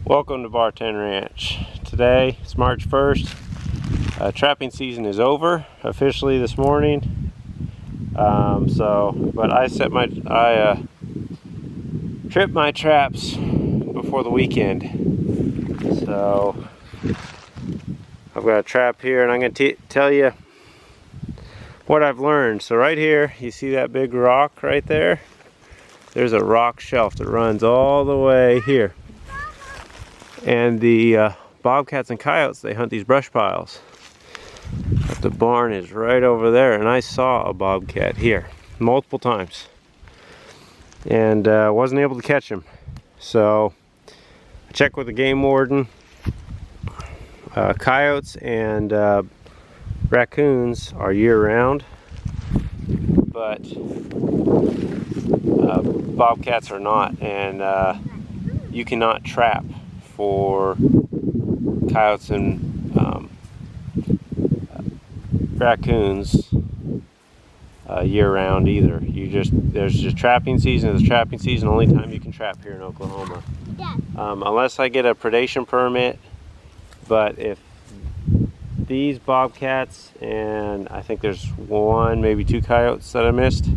Welcome to Barten Ranch. Today it's March 1st. Trapping season is over officially this morning. But I tripped my traps before the weekend. So I've got a trap here, and I'm going to tell you what I've learned. So right here, you see that big rock right there? There's a rock shelf that runs all the way here. And the bobcats and coyotes, they hunt these brush piles. But the barn is right over there, and I saw a bobcat here multiple times. And wasn't able to catch him. So I checked with the game warden. Coyotes and raccoons are year-round, but bobcats are not, and you cannot trap for coyotes and raccoons year-round either. There's just trapping season. It's trapping season. Only time you can trap here in Oklahoma, unless I get a predation permit. But if these bobcats, and I think there's one, maybe two coyotes that I missed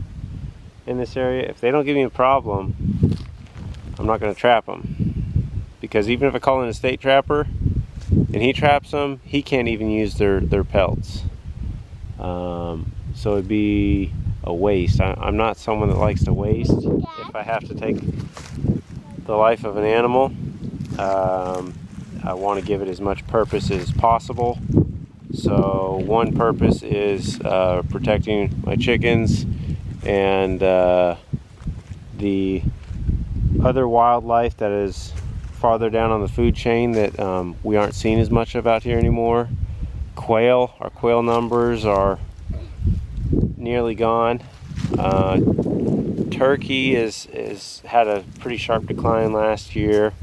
in this area, if they don't give me a problem, I'm not going to trap them. Because even if I call in a state trapper and he traps them, he can't even use their pelts. So it'd be a waste. I'm not someone that likes to waste. If I have to take the life of an animal, I want to give it as much purpose as possible. So one purpose is protecting my chickens and the other wildlife that is farther down on the food chain that we aren't seeing as much of out here anymore. Quail, our quail numbers are nearly gone. Turkey is had a pretty sharp decline last year.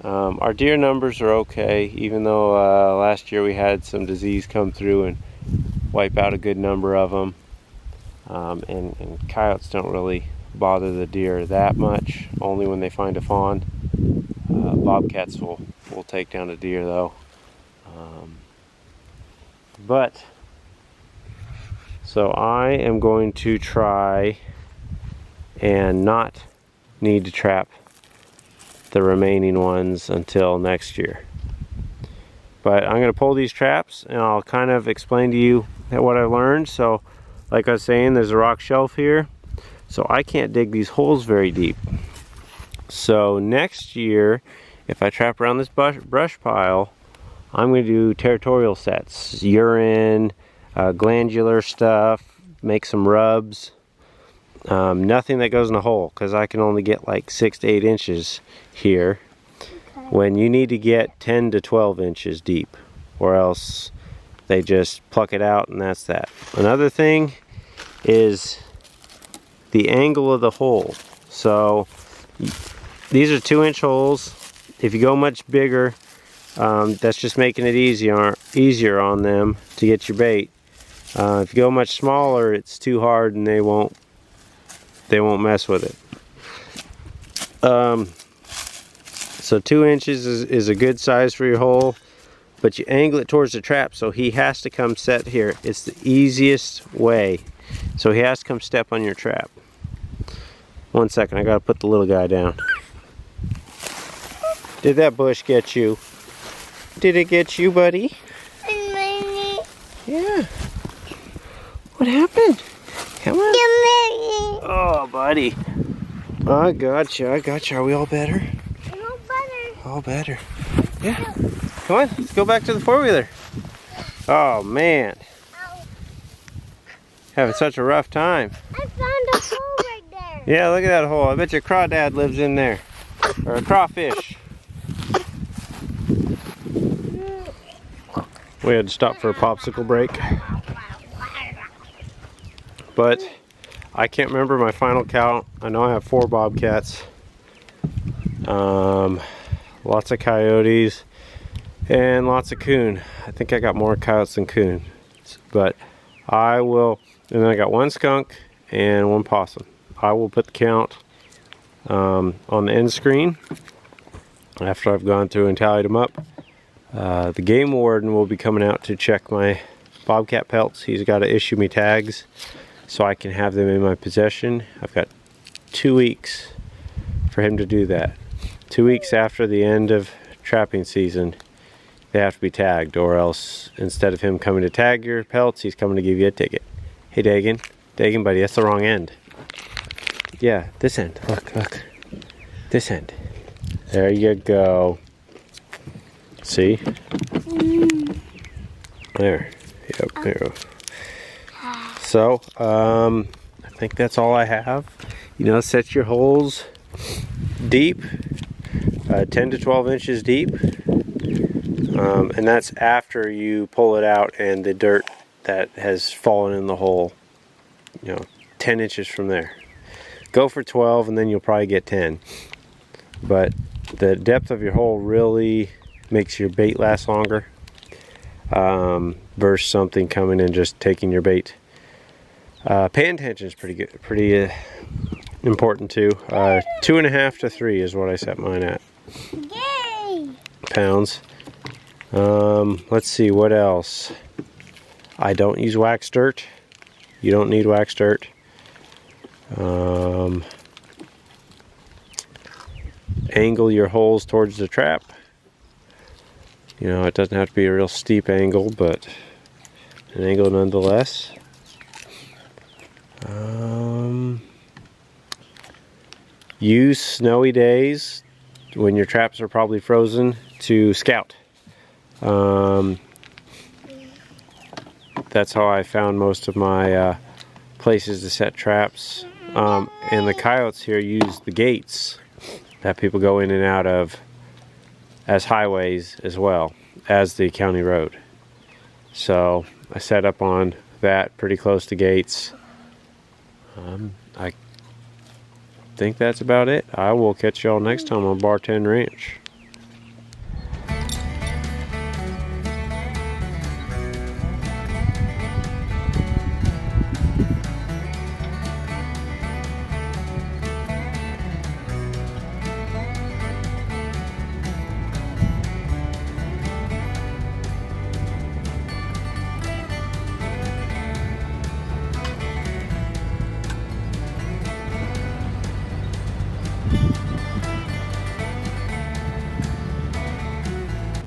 Our deer numbers are okay, even though last year we had some disease come through and wipe out a good number of them. And coyotes don't really bother the deer that much, only when they find a fawn. Bobcats will take down a deer though. So I am going to try and not need to trap the remaining ones until next year. But I'm going to pull these traps and I'll kind of explain to you what I learned. So like I was saying, there's a rock shelf here, so I can't dig these holes very deep. So next year, if I trap around this brush pile, I'm going to do territorial sets, urine, glandular stuff, make some rubs. Nothing that goes in a hole, because I can only get like 6 to 8 inches here, when you need to get 10 to 12 inches deep, or else they just pluck it out and that's that. Another thing is the angle of the hole. So these are 2-inch holes. If you go much bigger, that's just making it easier on them to get your bait. If you go much smaller, it's too hard and they won't mess with it. So 2 inches is a good size for your hole, but you angle it towards the trap, so he has to come set here. It's the easiest way. So he has to come step on your trap. 1 second, I gotta put the little guy down. Did that bush get you? Did it get you, buddy? Yeah. What happened? Come on. Oh, buddy. I got you. Are we all better? All better. Yeah. Come on, let's go back to the four-wheeler. Oh, man. Having such a rough time. I found a hole right there. Yeah, look at that hole. I bet your crawdad lives in there. Or a crawfish. We had to stop for a popsicle break. But I can't remember my final count. I know I have 4 bobcats. Lots of coyotes. And lots of coon. I think I got more coyotes than coon. But I will, and then I got 1 skunk and 1 possum. I will put the count on the end screen. after I've gone through and tallied them up. The game warden will be coming out to check my bobcat pelts. He's got to issue me tags so I can have them in my possession. I've got 2 weeks for him to do that. 2 weeks after the end of trapping season, they have to be tagged, or else instead of him coming to tag your pelts, he's coming to give you a ticket. Hey Dagan, Dagan buddy, that's the wrong end. Yeah, this end, look, this end. There you go. See? There, yep, there. So, I think that's all I have. You know, set your holes deep, 10 to 12 inches deep. And that's after you pull it out and the dirt that has fallen in the hole, 10 inches from there. Go for 12 and then you'll probably get 10. But the depth of your hole really makes your bait last longer versus something coming and just taking your bait. Pan tension is pretty good, pretty important too. 2.5 to 3 is what I set mine at. Yay! Pounds. Let's see what else. I don't use wax dirt. You don't need wax dirt. Angle your holes towards the trap. It doesn't have to be a real steep angle, but an angle nonetheless. Use snowy days when your traps are probably frozen to scout. That's how I found most of my places to set traps. And the coyotes here use the gates that people go in and out of as highways as well as the county road. So I set up on that pretty close to gates. I think that's about it. I will catch y'all next time on Bar 10 Ranch.